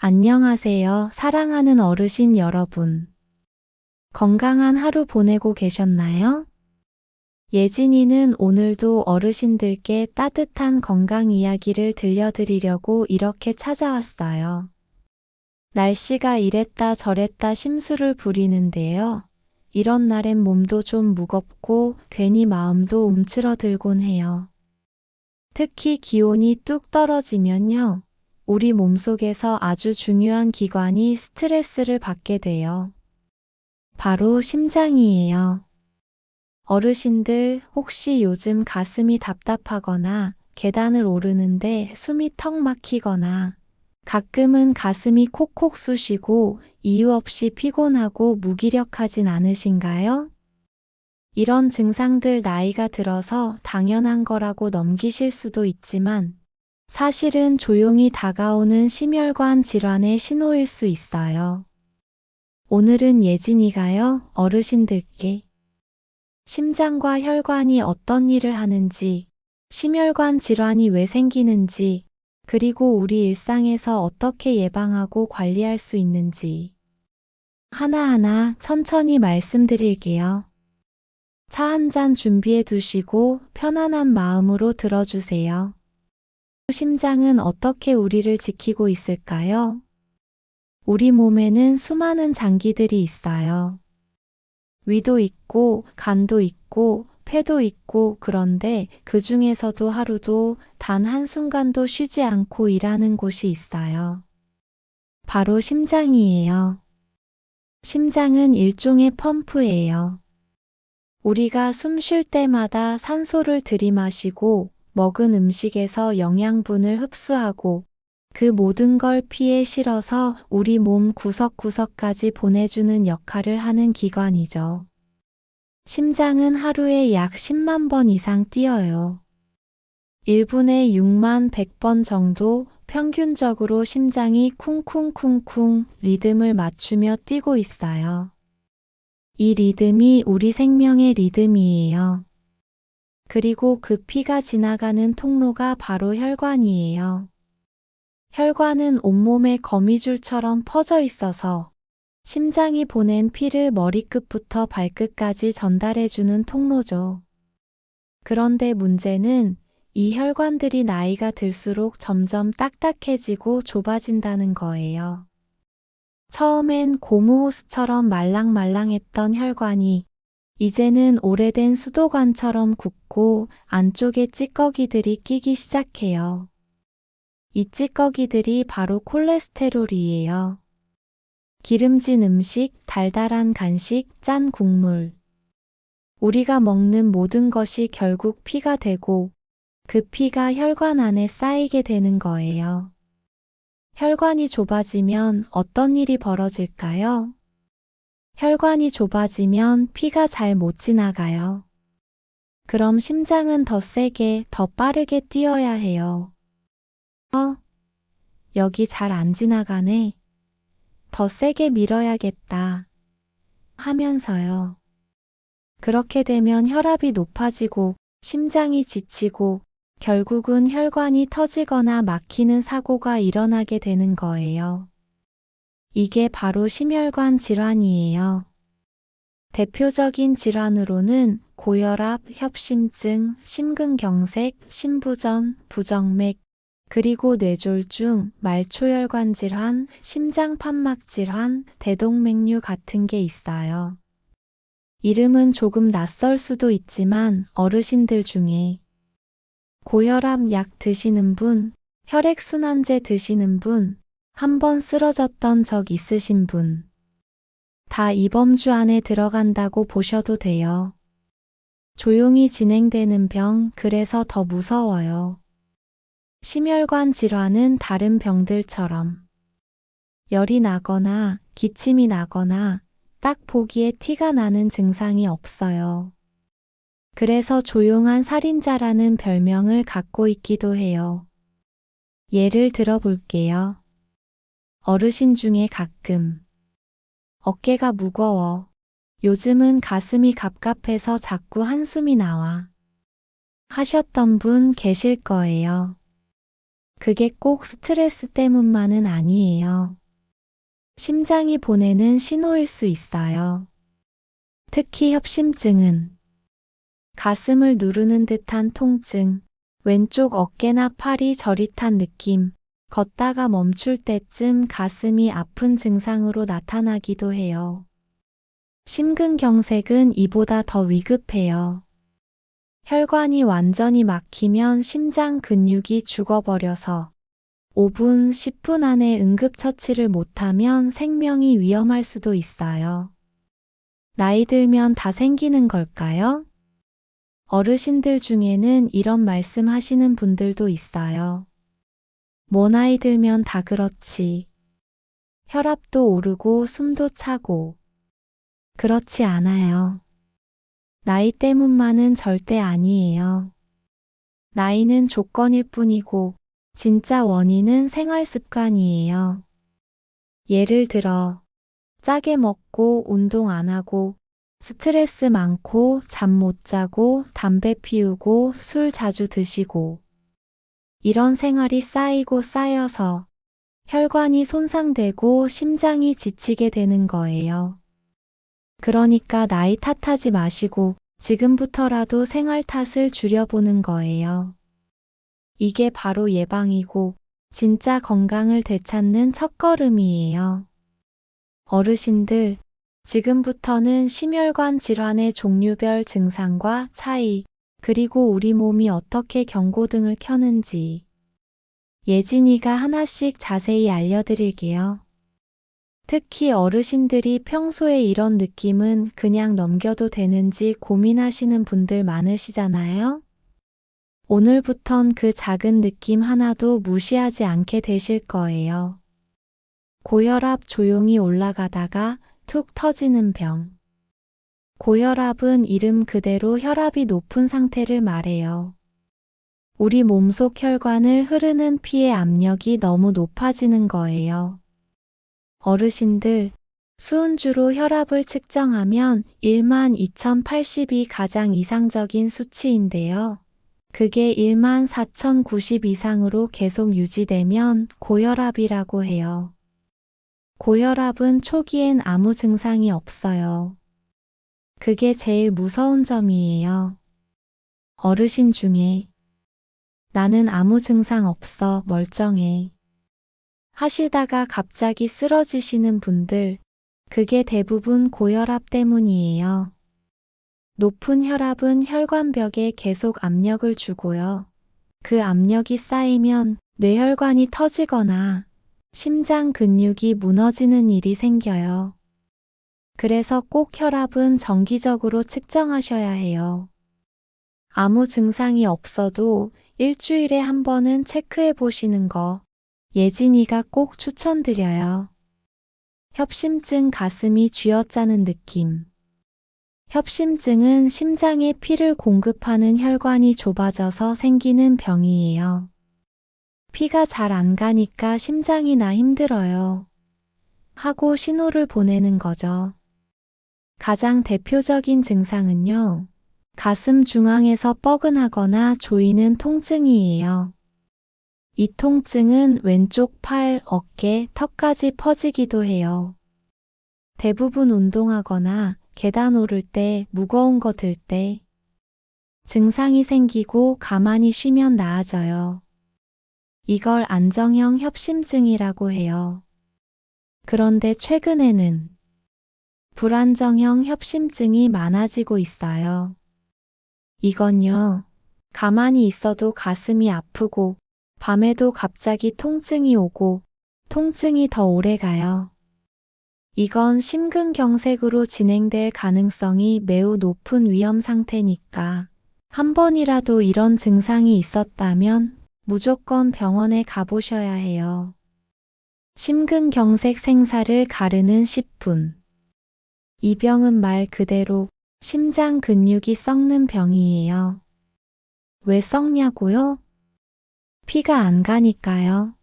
안녕하세요, 사랑하는 어르신 여러분. 건강한 하루 보내고 계셨나요? 예진이는 오늘도 어르신들께 따뜻한 건강 이야기를 들려드리려고 이렇게 찾아왔어요. 날씨가 이랬다 저랬다 심술을 부리는데요. 이런 날엔 몸도 좀 무겁고 괜히 마음도 움츠러들곤 해요. 특히 기온이 뚝 떨어지면요. 우리 몸속에서 아주 중요한 기관이 스트레스를 받게 돼요. 바로 심장이에요. 어르신들 혹시 요즘 가슴이 답답하거나 계단을 오르는데 숨이 턱 막히거나 가끔은 가슴이 콕콕 쑤시고 이유 없이 피곤하고 무기력하진 않으신가요? 이런 증상들 나이가 들어서 당연한 거라고 넘기실 수도 있지만 사실은 조용히 다가오는 심혈관 질환의 신호일 수 있어요. 오늘은 예진이가요, 어르신들께 심장과 혈관이 어떤 일을 하는지, 심혈관 질환이 왜 생기는지, 그리고 우리 일상에서 어떻게 예방하고 관리할 수 있는지 하나하나 천천히 말씀드릴게요. 차 한 잔 준비해 두시고 편안한 마음으로 들어주세요. 심장은 어떻게 우리를 지키고 있을까요? 우리 몸에는 수많은 장기들이 있어요. 위도 있고, 간도 있고, 폐도 있고, 그런데 그 중에서도 하루도 단 한순간도 쉬지 않고 일하는 곳이 있어요. 바로 심장이에요. 심장은 일종의 펌프예요. 우리가 숨 쉴 때마다 산소를 들이마시고 먹은 음식에서 영양분을 흡수하고 그 모든 걸 피에 실어서 우리 몸 구석구석까지 보내주는 역할을 하는 기관이죠. 심장은 하루에 약 10만 번 이상 뛰어요. 1분에 6만 100번 정도 평균적으로 심장이 쿵쿵쿵쿵 리듬을 맞추며 뛰고 있어요. 이 리듬이 우리 생명의 리듬이에요. 그리고 그 피가 지나가는 통로가 바로 혈관이에요. 혈관은 온몸에 거미줄처럼 퍼져 있어서 심장이 보낸 피를 머리끝부터 발끝까지 전달해주는 통로죠. 그런데 문제는 이 혈관들이 나이가 들수록 점점 딱딱해지고 좁아진다는 거예요. 처음엔 고무호스처럼 말랑말랑했던 혈관이 이제는 오래된 수도관처럼 굳고 안쪽에 찌꺼기들이 끼기 시작해요. 이 찌꺼기들이 바로 콜레스테롤이에요. 기름진 음식, 달달한 간식, 짠 국물. 우리가 먹는 모든 것이 결국 피가 되고 그 피가 혈관 안에 쌓이게 되는 거예요. 혈관이 좁아지면 어떤 일이 벌어질까요? 혈관이 좁아지면 피가 잘 못 지나가요. 그럼 심장은 더 세게, 더 빠르게 뛰어야 해요. 여기 잘 안 지나가네. 더 세게 밀어야겠다. 하면서요. 그렇게 되면 혈압이 높아지고 심장이 지치고 결국은 혈관이 터지거나 막히는 사고가 일어나게 되는 거예요. 이게 바로 심혈관 질환이에요. 대표적인 질환으로는 고혈압, 협심증, 심근경색, 심부전, 부정맥, 그리고 뇌졸중, 말초혈관 질환, 심장판막 질환, 대동맥류 같은 게 있어요. 이름은 조금 낯설 수도 있지만 어르신들 중에 고혈압 약 드시는 분, 혈액순환제 드시는 분, 한 번 쓰러졌던 적 있으신 분, 다 이 범주 안에 들어간다고 보셔도 돼요. 조용히 진행되는 병, 그래서 더 무서워요. 심혈관 질환은 다른 병들처럼 열이 나거나 기침이 나거나 딱 보기에 티가 나는 증상이 없어요. 그래서 조용한 살인자라는 별명을 갖고 있기도 해요. 예를 들어 볼게요. 어르신 중에 가끔 어깨가 무거워. 요즘은 가슴이 갑갑해서 자꾸 한숨이 나와. 하셨던 분 계실 거예요. 그게 꼭 스트레스 때문만은 아니에요. 심장이 보내는 신호일 수 있어요. 특히 협심증은 가슴을 누르는 듯한 통증, 왼쪽 어깨나 팔이 저릿한 느낌, 걷다가 멈출 때쯤 가슴이 아픈 증상으로 나타나기도 해요. 심근경색은 이보다 더 위급해요. 혈관이 완전히 막히면 심장 근육이 죽어버려서 5분, 10분 안에 응급처치를 못하면 생명이 위험할 수도 있어요. 나이 들면 다 생기는 걸까요? 어르신들 중에는 이런 말씀 하시는 분들도 있어요. 뭐 나이 들면 다 그렇지. 혈압도 오르고 숨도 차고. 그렇지 않아요. 나이 때문만은 절대 아니에요. 나이는 조건일 뿐이고 진짜 원인은 생활 습관이에요. 예를 들어 짜게 먹고 운동 안 하고 스트레스 많고 잠 못 자고 담배 피우고 술 자주 드시고 이런 생활이 쌓이고 쌓여서 혈관이 손상되고 심장이 지치게 되는 거예요. 그러니까 나이 탓하지 마시고 지금부터라도 생활 탓을 줄여보는 거예요. 이게 바로 예방이고 진짜 건강을 되찾는 첫걸음이에요. 어르신들, 지금부터는 심혈관 질환의 종류별 증상과 차이, 그리고 우리 몸이 어떻게 경고등을 켜는지 예진이가 하나씩 자세히 알려드릴게요. 특히 어르신들이 평소에 이런 느낌은 그냥 넘겨도 되는지 고민하시는 분들 많으시잖아요? 오늘부턴 그 작은 느낌 하나도 무시하지 않게 되실 거예요. 고혈압 조용히 올라가다가 툭 터지는 병. 고혈압은 이름 그대로 혈압이 높은 상태를 말해요. 우리 몸속 혈관을 흐르는 피의 압력이 너무 높아지는 거예요. 어르신들, 수은주로 혈압을 측정하면 12,080이 가장 이상적인 수치인데요. 그게 14,090 이상으로 계속 유지되면 고혈압이라고 해요. 고혈압은 초기엔 아무 증상이 없어요. 그게 제일 무서운 점이에요. 어르신 중에 나는 아무 증상 없어, 멀쩡해 하시다가 갑자기 쓰러지시는 분들, 그게 대부분 고혈압 때문이에요. 높은 혈압은 혈관벽에 계속 압력을 주고요. 그 압력이 쌓이면 뇌혈관이 터지거나 심장 근육이 무너지는 일이 생겨요. 그래서 꼭 혈압은 정기적으로 측정하셔야 해요. 아무 증상이 없어도 일주일에 한 번은 체크해 보시는 거 예진이가 꼭 추천드려요. 협심증 가슴이 쥐어짜는 느낌. 협심증은 심장에 피를 공급하는 혈관이 좁아져서 생기는 병이에요. 피가 잘 안 가니까 심장이 나 힘들어요 하고 신호를 보내는 거죠. 가장 대표적인 증상은요. 가슴 중앙에서 뻐근하거나 조이는 통증이에요. 이 통증은 왼쪽 팔, 어깨, 턱까지 퍼지기도 해요. 대부분 운동하거나 계단 오를 때, 무거운 거 들 때 증상이 생기고 가만히 쉬면 나아져요. 이걸 안정형 협심증이라고 해요. 그런데 최근에는 불안정형 협심증이 많아지고 있어요. 이건요, 가만히 있어도 가슴이 아프고 밤에도 갑자기 통증이 오고 통증이 더 오래 가요. 이건 심근경색으로 진행될 가능성이 매우 높은 위험 상태니까 한 번이라도 이런 증상이 있었다면 무조건 병원에 가보셔야 해요. 심근경색 생사를 가르는 10분. 이 병은 말 그대로 심장 근육이 썩는 병이에요. 왜 썩냐고요? 피가 안 가니까요.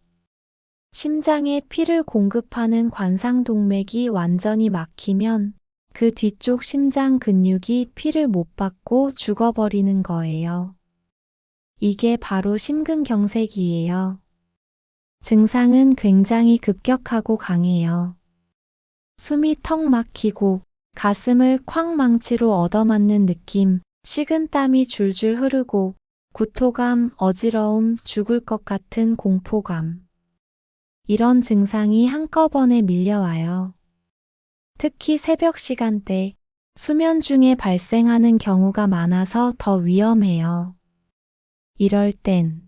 심장에 피를 공급하는 관상동맥이 완전히 막히면 그 뒤쪽 심장 근육이 피를 못 받고 죽어버리는 거예요. 이게 바로 심근경색이에요. 증상은 굉장히 급격하고 강해요. 숨이 턱 막히고 가슴을 콱 망치로 얻어맞는 느낌, 식은땀이 줄줄 흐르고 구토감, 어지러움, 죽을 것 같은 공포감. 이런 증상이 한꺼번에 밀려와요. 특히 새벽 시간대, 수면 중에 발생하는 경우가 많아서 더 위험해요. 이럴 땐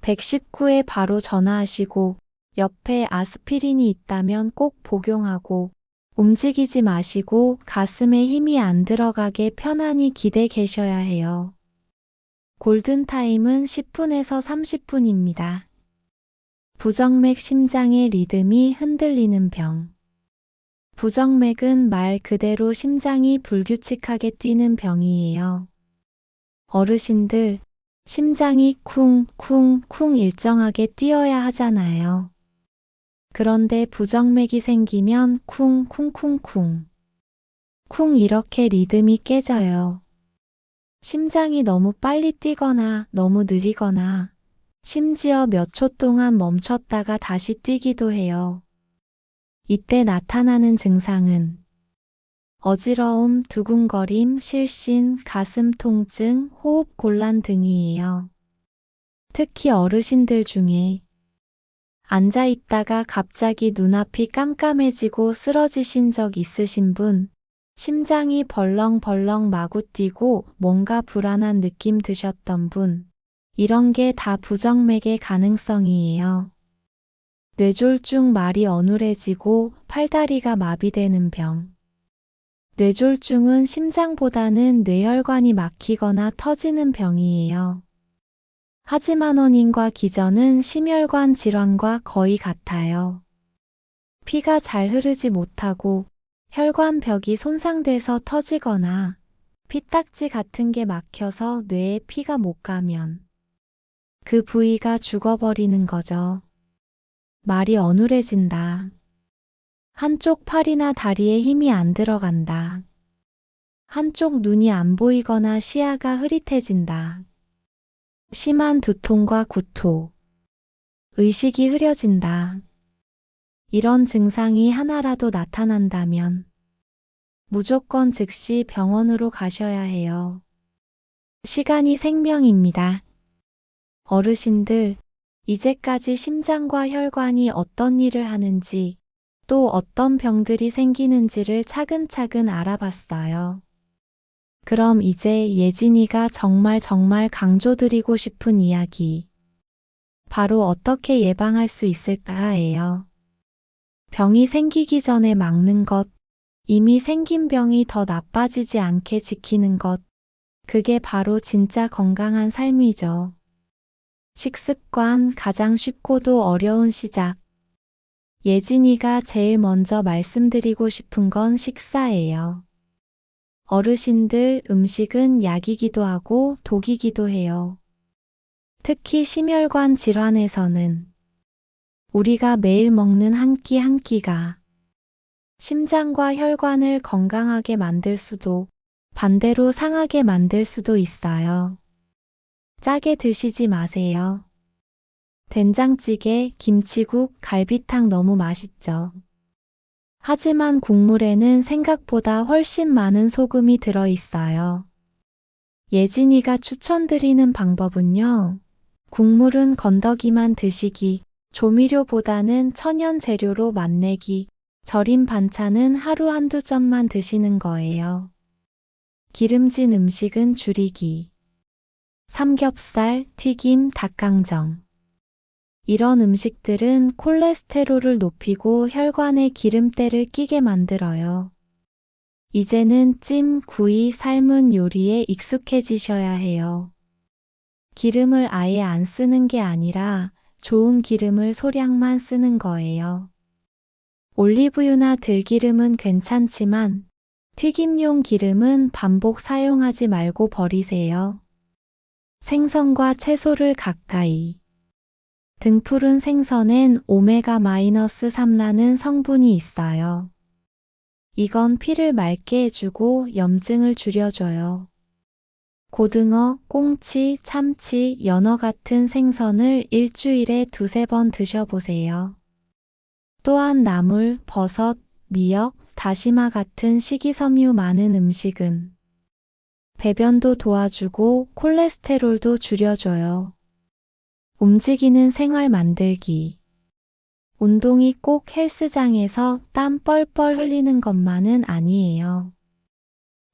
119에 바로 전화하시고 옆에 아스피린이 있다면 꼭 복용하고 움직이지 마시고 가슴에 힘이 안 들어가게 편안히 기대 계셔야 해요. 골든타임은 10분에서 30분입니다. 부정맥 심장의 리듬이 흔들리는 병. 부정맥은 말 그대로 심장이 불규칙하게 뛰는 병이에요. 어르신들, 심장이 쿵쿵쿵 일정하게 뛰어야 하잖아요. 그런데 부정맥이 생기면 쿵쿵쿵쿵. 쿵 이렇게 리듬이 깨져요. 심장이 너무 빨리 뛰거나 너무 느리거나 심지어 몇 초 동안 멈췄다가 다시 뛰기도 해요. 이때 나타나는 증상은 어지러움, 두근거림, 실신, 가슴 통증, 호흡 곤란 등이에요. 특히 어르신들 중에 앉아 있다가 갑자기 눈앞이 깜깜해지고 쓰러지신 적 있으신 분, 심장이 벌렁벌렁 마구 뛰고 뭔가 불안한 느낌 드셨던 분, 이런 게 다 부정맥의 가능성이에요. 뇌졸중 말이 어눌해지고 팔다리가 마비되는 병. 뇌졸중은 심장보다는 뇌혈관이 막히거나 터지는 병이에요. 하지만 원인과 기전은 심혈관 질환과 거의 같아요. 피가 잘 흐르지 못하고 혈관벽이 손상돼서 터지거나 피딱지 같은 게 막혀서 뇌에 피가 못 가면 그 부위가 죽어버리는 거죠. 말이 어눌해진다. 한쪽 팔이나 다리에 힘이 안 들어간다. 한쪽 눈이 안 보이거나 시야가 흐릿해진다. 심한 두통과 구토, 의식이 흐려진다. 이런 증상이 하나라도 나타난다면 무조건 즉시 병원으로 가셔야 해요. 시간이 생명입니다. 어르신들, 이제까지 심장과 혈관이 어떤 일을 하는지, 또 어떤 병들이 생기는지를 차근차근 알아봤어요. 그럼 이제 예진이가 정말 강조드리고 싶은 이야기. 바로 어떻게 예방할 수 있을까예요. 병이 생기기 전에 막는 것, 이미 생긴 병이 더 나빠지지 않게 지키는 것, 그게 바로 진짜 건강한 삶이죠. 식습관 가장 쉽고도 어려운 시작. 예진이가 제일 먼저 말씀드리고 싶은 건 식사예요. 어르신들 음식은 약이기도 하고 독이기도 해요. 특히 심혈관 질환에서는 우리가 매일 먹는 한 끼 한 끼가 심장과 혈관을 건강하게 만들 수도 반대로 상하게 만들 수도 있어요. 짜게 드시지 마세요. 된장찌개, 김치국, 갈비탕 너무 맛있죠. 하지만 국물에는 생각보다 훨씬 많은 소금이 들어있어요. 예진이가 추천드리는 방법은요. 국물은 건더기만 드시기, 조미료보다는 천연 재료로 맛내기, 절인 반찬은 하루 한두 점만 드시는 거예요. 기름진 음식은 줄이기. 삼겹살, 튀김, 닭강정. 이런 음식들은 콜레스테롤을 높이고 혈관에 기름때를 끼게 만들어요. 이제는 찜, 구이, 삶은 요리에 익숙해지셔야 해요. 기름을 아예 안 쓰는 게 아니라 좋은 기름을 소량만 쓰는 거예요. 올리브유나 들기름은 괜찮지만 튀김용 기름은 반복 사용하지 말고 버리세요. 생선과 채소를 가까이. 등푸른 생선엔 오메가-3라는 성분이 있어요. 이건 피를 맑게 해주고 염증을 줄여줘요. 고등어, 꽁치, 참치, 연어 같은 생선을 일주일에 두세 번 드셔보세요. 또한 나물, 버섯, 미역, 다시마 같은 식이섬유 많은 음식은 배변도 도와주고 콜레스테롤도 줄여줘요. 움직이는 생활 만들기. 운동이 꼭 헬스장에서 땀 뻘뻘 흘리는 것만은 아니에요.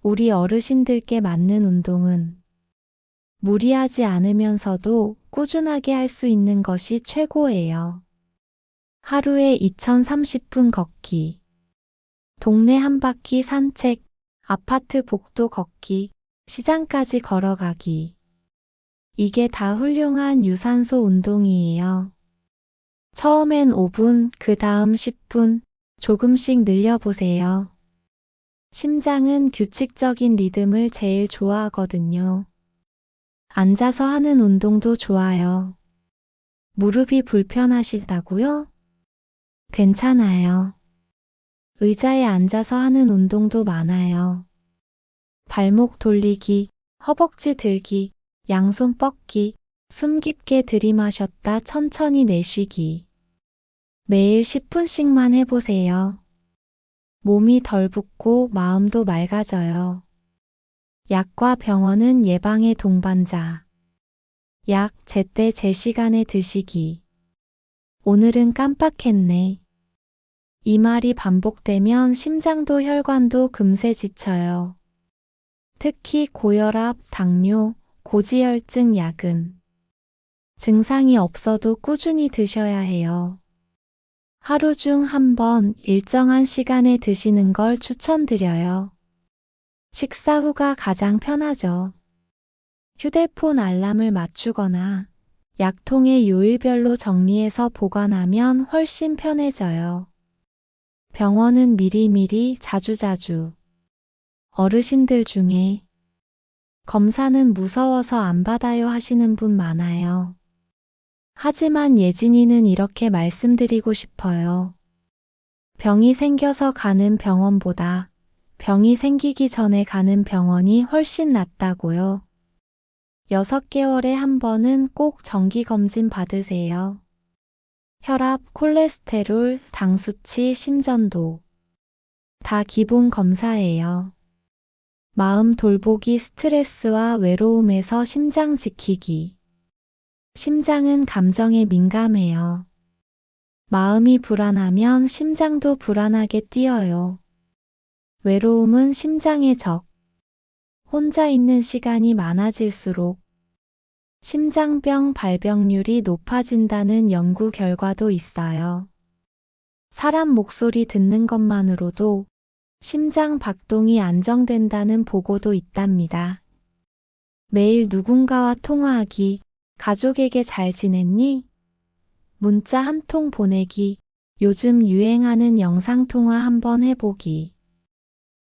우리 어르신들께 맞는 운동은 무리하지 않으면서도 꾸준하게 할 수 있는 것이 최고예요. 하루에 2030분 걷기, 동네 한 바퀴 산책, 아파트 복도 걷기, 시장까지 걸어가기. 이게 다 훌륭한 유산소 운동이에요. 처음엔 5분, 그 다음 10분, 조금씩 늘려보세요. 심장은 규칙적인 리듬을 제일 좋아하거든요. 앉아서 하는 운동도 좋아요. 무릎이 불편하시다고요? 괜찮아요. 의자에 앉아서 하는 운동도 많아요. 발목 돌리기, 허벅지 들기, 양손 뻗기, 숨 깊게 들이마셨다 천천히 내쉬기. 매일 10분씩만 해보세요. 몸이 덜 붓고 마음도 맑아져요. 약과 병원은 예방의 동반자. 약 제때 제 시간에 드시기. 오늘은 깜빡했네. 이 말이 반복되면 심장도 혈관도 금세 지쳐요. 특히 고혈압, 당뇨, 고지혈증 약은 증상이 없어도 꾸준히 드셔야 해요. 하루 중 한 번 일정한 시간에 드시는 걸 추천드려요. 식사 후가 가장 편하죠. 휴대폰 알람을 맞추거나 약통에 요일별로 정리해서 보관하면 훨씬 편해져요. 병원은 미리미리 자주자주. 어르신들 중에 검사는 무서워서 안 받아요 하시는 분 많아요. 하지만 예진이는 이렇게 말씀드리고 싶어요. 병이 생겨서 가는 병원보다 병이 생기기 전에 가는 병원이 훨씬 낫다고요. 6개월에 한 번은 꼭 정기검진 받으세요. 혈압, 콜레스테롤, 당 수치, 심전도 다 기본 검사예요. 마음 돌보기, 스트레스와 외로움에서 심장 지키기. 심장은 감정에 민감해요. 마음이 불안하면 심장도 불안하게 뛰어요. 외로움은 심장의 적. 혼자 있는 시간이 많아질수록 심장병 발병률이 높아진다는 연구 결과도 있어요. 사람 목소리 듣는 것만으로도 심장 박동이 안정된다는 보고도 있답니다. 매일 누군가와 통화하기, 가족에게 잘 지냈니? 문자 한 통 보내기, 요즘 유행하는 영상통화 한번 해보기.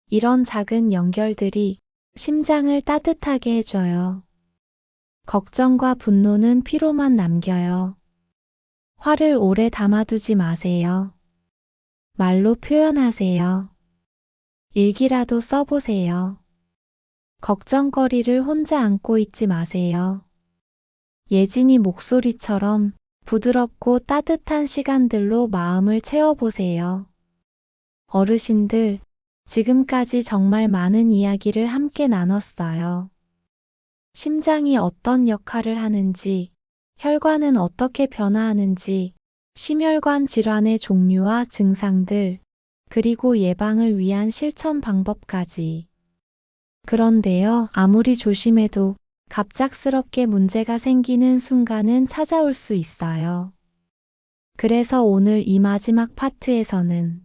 이런 작은 연결들이 심장을 따뜻하게 해줘요. 걱정과 분노는 피로만 남겨요. 화를 오래 담아두지 마세요. 말로 표현하세요. 일기라도 써보세요. 걱정거리를 혼자 안고 있지 마세요. 예진이 목소리처럼 부드럽고 따뜻한 시간들로 마음을 채워보세요. 어르신들, 지금까지 정말 많은 이야기를 함께 나눴어요. 심장이 어떤 역할을 하는지, 혈관은 어떻게 변화하는지, 심혈관 질환의 종류와 증상들, 그리고 예방을 위한 실천 방법까지. 그런데요, 아무리 조심해도 갑작스럽게 문제가 생기는 순간은 찾아올 수 있어요. 그래서 오늘 이 마지막 파트에서는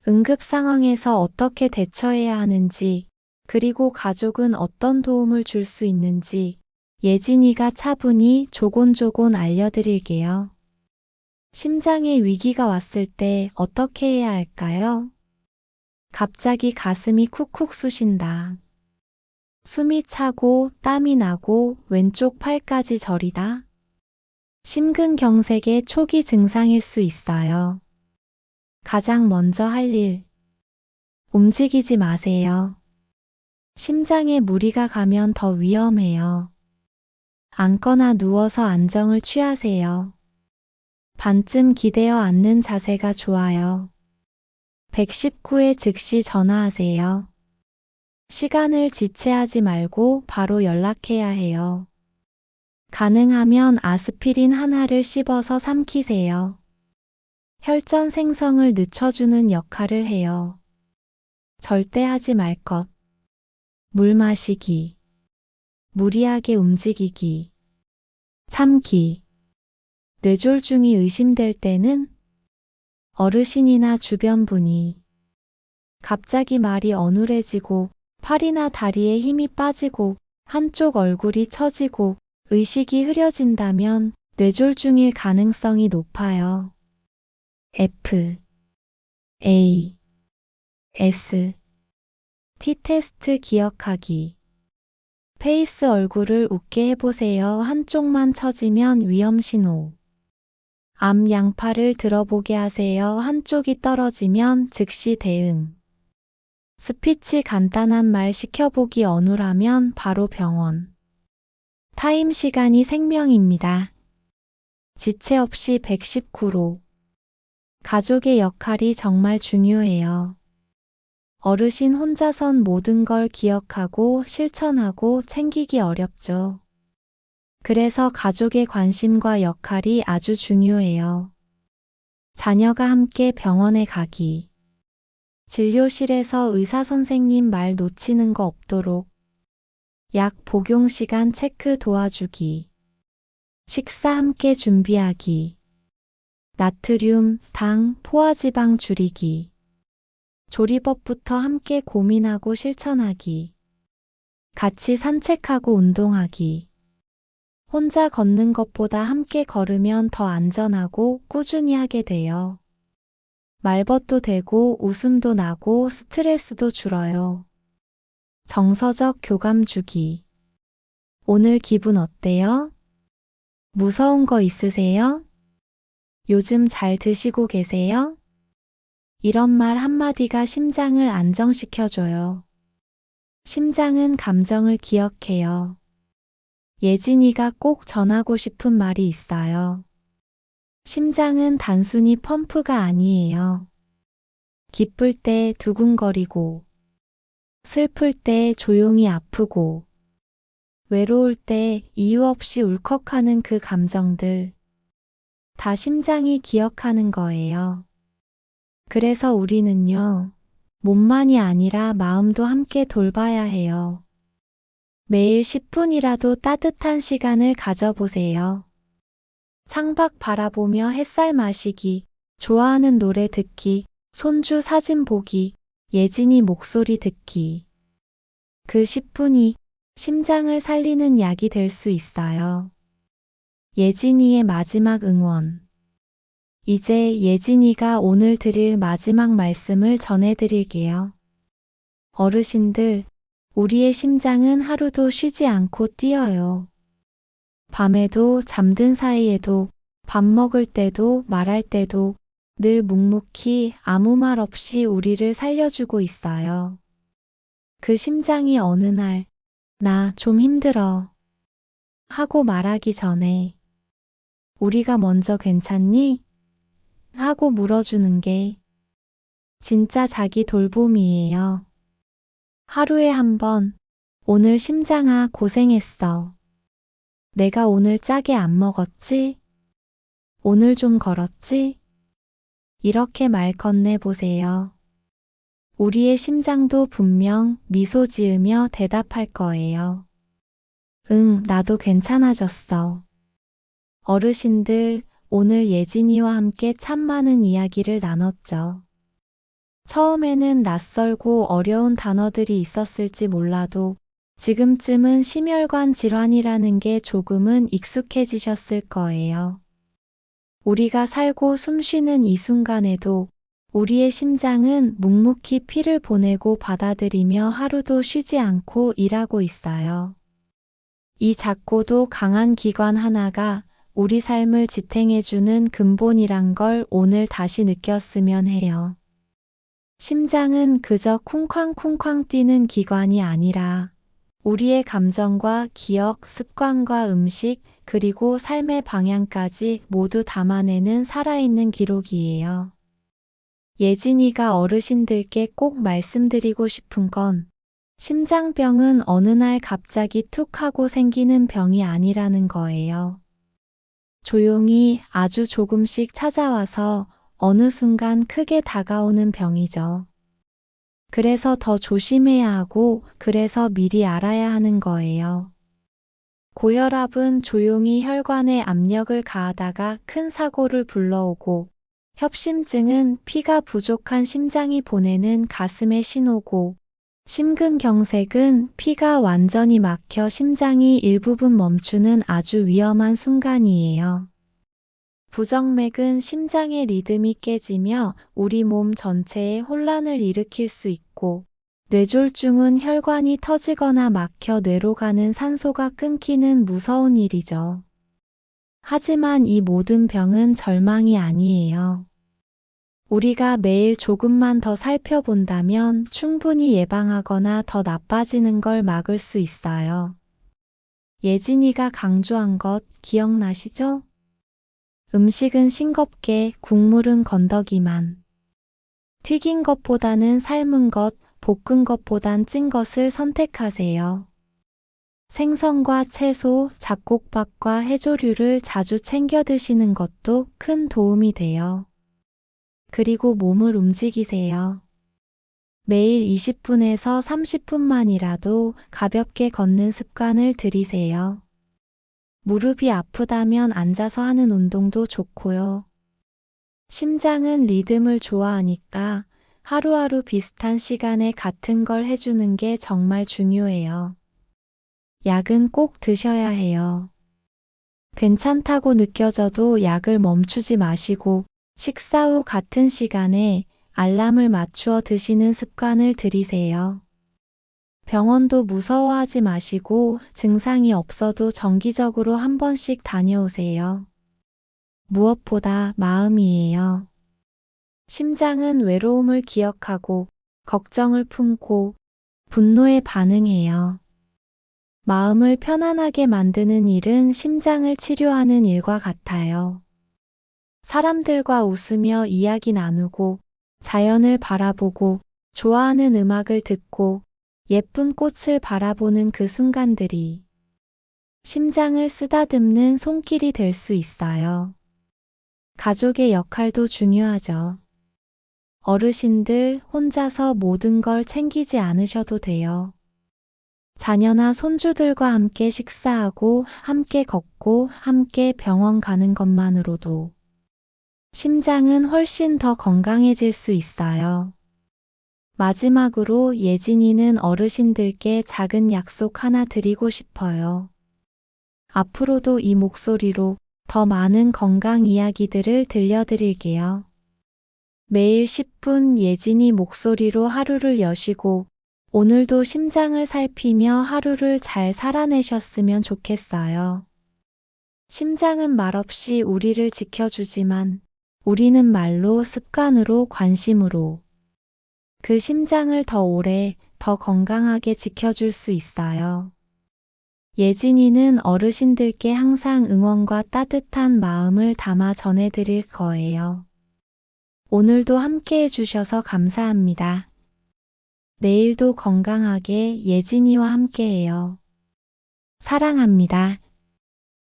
응급 상황에서 어떻게 대처해야 하는지, 그리고 가족은 어떤 도움을 줄 수 있는지 예진이가 차분히 조곤조곤 알려드릴게요. 심장에 위기가 왔을 때 어떻게 해야 할까요? 갑자기 가슴이 쿡쿡 쑤신다. 숨이 차고 땀이 나고 왼쪽 팔까지 저리다. 심근경색의 초기 증상일 수 있어요. 가장 먼저 할 일, 움직이지 마세요. 심장에 무리가 가면 더 위험해요. 앉거나 누워서 안정을 취하세요. 반쯤 기대어 앉는 자세가 좋아요. 119에 즉시 전화하세요. 시간을 지체하지 말고 바로 연락해야 해요. 가능하면 아스피린 하나를 씹어서 삼키세요. 혈전 생성을 늦춰주는 역할을 해요. 절대 하지 말 것. 물 마시기. 무리하게 움직이기. 참기. 뇌졸중이 의심될 때는 어르신이나 주변 분이 갑자기 말이 어눌해지고 팔이나 다리에 힘이 빠지고 한쪽 얼굴이 처지고 의식이 흐려진다면 뇌졸중일 가능성이 높아요. F, A, S, T-테스트 기억하기. 페이스 얼굴을 웃게 해보세요. 한쪽만 처지면 위험신호. 앞 양팔을 들어보게 하세요. 한쪽이 떨어지면 즉시 대응. 스피치 간단한 말 시켜보기 어눌하면 바로 병원. 타임 시간이 생명입니다. 지체 없이 119로. 가족의 역할이 정말 중요해요. 어르신 혼자선 모든 걸 기억하고 실천하고 챙기기 어렵죠. 그래서 가족의 관심과 역할이 아주 중요해요. 자녀가 함께 병원에 가기. 진료실에서 의사 선생님 말 놓치는 거 없도록. 약 복용 시간 체크 도와주기. 식사 함께 준비하기. 나트륨, 당, 포화지방 줄이기. 조리법부터 함께 고민하고 실천하기. 같이 산책하고 운동하기. 혼자 걷는 것보다 함께 걸으면 더 안전하고 꾸준히 하게 돼요. 말벗도 되고 웃음도 나고 스트레스도 줄어요. 정서적 교감 주기. 오늘 기분 어때요? 무서운 거 있으세요? 요즘 잘 드시고 계세요? 이런 말 한마디가 심장을 안정시켜줘요. 심장은 감정을 기억해요. 예진이가 꼭 전하고 싶은 말이 있어요. 심장은 단순히 펌프가 아니에요. 기쁠 때 두근거리고, 슬플 때 조용히 아프고, 외로울 때 이유 없이 울컥하는 그 감정들, 다 심장이 기억하는 거예요. 그래서 우리는요, 몸만이 아니라 마음도 함께 돌봐야 해요. 매일 10분이라도 따뜻한 시간을 가져보세요. 창밖 바라보며 햇살 마시기, 좋아하는 노래 듣기, 손주 사진 보기, 예진이 목소리 듣기. 그 10분이 심장을 살리는 약이 될 수 있어요. 예진이의 마지막 응원. 이제 예진이가 오늘 드릴 마지막 말씀을 전해드릴게요. 어르신들, 우리의 심장은 하루도 쉬지 않고 뛰어요. 밤에도 잠든 사이에도 밥 먹을 때도 말할 때도 늘 묵묵히 아무 말 없이 우리를 살려주고 있어요. 그 심장이 어느 날, 나 좀 힘들어 하고 말하기 전에 우리가 먼저 괜찮니? 하고 물어주는 게 진짜 자기 돌봄이에요. 하루에 한 번, 오늘 심장아 고생했어. 내가 오늘 짜게 안 먹었지? 오늘 좀 걸었지? 이렇게 말 건네보세요. 우리의 심장도 분명 미소 지으며 대답할 거예요. 응, 나도 괜찮아졌어. 어르신들, 오늘 예진이와 함께 참 많은 이야기를 나눴죠. 처음에는 낯설고 어려운 단어들이 있었을지 몰라도 지금쯤은 심혈관 질환이라는 게 조금은 익숙해지셨을 거예요. 우리가 살고 숨쉬는 이 순간에도 우리의 심장은 묵묵히 피를 보내고 받아들이며 하루도 쉬지 않고 일하고 있어요. 이 작고도 강한 기관 하나가 우리 삶을 지탱해주는 근본이란 걸 오늘 다시 느꼈으면 해요. 심장은 그저 쿵쾅쿵쾅 뛰는 기관이 아니라 우리의 감정과 기억, 습관과 음식, 그리고 삶의 방향까지 모두 담아내는 살아있는 기록이에요. 예진이가 어르신들께 꼭 말씀드리고 싶은 건 심장병은 어느 날 갑자기 툭 하고 생기는 병이 아니라는 거예요. 조용히 아주 조금씩 찾아와서 어느 순간 크게 다가오는 병이죠. 그래서 더 조심해야 하고 그래서 미리 알아야 하는 거예요. 고혈압은 조용히 혈관에 압력을 가하다가 큰 사고를 불러오고 협심증은 피가 부족한 심장이 보내는 가슴의 신호고 심근경색은 피가 완전히 막혀 심장이 일부분 멈추는 아주 위험한 순간이에요. 부정맥은 심장의 리듬이 깨지며 우리 몸 전체에 혼란을 일으킬 수 있고 뇌졸중은 혈관이 터지거나 막혀 뇌로 가는 산소가 끊기는 무서운 일이죠. 하지만 이 모든 병은 절망이 아니에요. 우리가 매일 조금만 더 살펴본다면 충분히 예방하거나 더 나빠지는 걸 막을 수 있어요. 예진이가 강조한 것 기억나시죠? 음식은 싱겁게, 국물은 건더기만. 튀긴 것보다는 삶은 것, 볶은 것보단 찐 것을 선택하세요. 생선과 채소, 잡곡밥과 해조류를 자주 챙겨 드시는 것도 큰 도움이 돼요. 그리고 몸을 움직이세요. 매일 20분에서 30분만이라도 가볍게 걷는 습관을 들이세요. 무릎이 아프다면 앉아서 하는 운동도 좋고요. 심장은 리듬을 좋아하니까 하루하루 비슷한 시간에 같은 걸 해주는 게 정말 중요해요. 약은 꼭 드셔야 해요. 괜찮다고 느껴져도 약을 멈추지 마시고 식사 후 같은 시간에 알람을 맞추어 드시는 습관을 들이세요. 병원도 무서워하지 마시고 증상이 없어도 정기적으로 한 번씩 다녀오세요. 무엇보다 마음이에요. 심장은 외로움을 기억하고 걱정을 품고 분노에 반응해요. 마음을 편안하게 만드는 일은 심장을 치료하는 일과 같아요. 사람들과 웃으며 이야기 나누고 자연을 바라보고 좋아하는 음악을 듣고 예쁜 꽃을 바라보는 그 순간들이 심장을 쓰다듬는 손길이 될 수 있어요. 가족의 역할도 중요하죠. 어르신들 혼자서 모든 걸 챙기지 않으셔도 돼요. 자녀나 손주들과 함께 식사하고 함께 걷고 함께 병원 가는 것만으로도 심장은 훨씬 더 건강해질 수 있어요. 마지막으로 예진이는 어르신들께 작은 약속 하나 드리고 싶어요. 앞으로도 이 목소리로 더 많은 건강 이야기들을 들려드릴게요. 매일 10분 예진이 목소리로 하루를 여시고 오늘도 심장을 살피며 하루를 잘 살아내셨으면 좋겠어요. 심장은 말없이 우리를 지켜주지만 우리는 말로, 습관으로, 관심으로 그 심장을 더 오래, 더 건강하게 지켜줄 수 있어요. 예진이는 어르신들께 항상 응원과 따뜻한 마음을 담아 전해드릴 거예요. 오늘도 함께 해주셔서 감사합니다. 내일도 건강하게 예진이와 함께해요. 사랑합니다.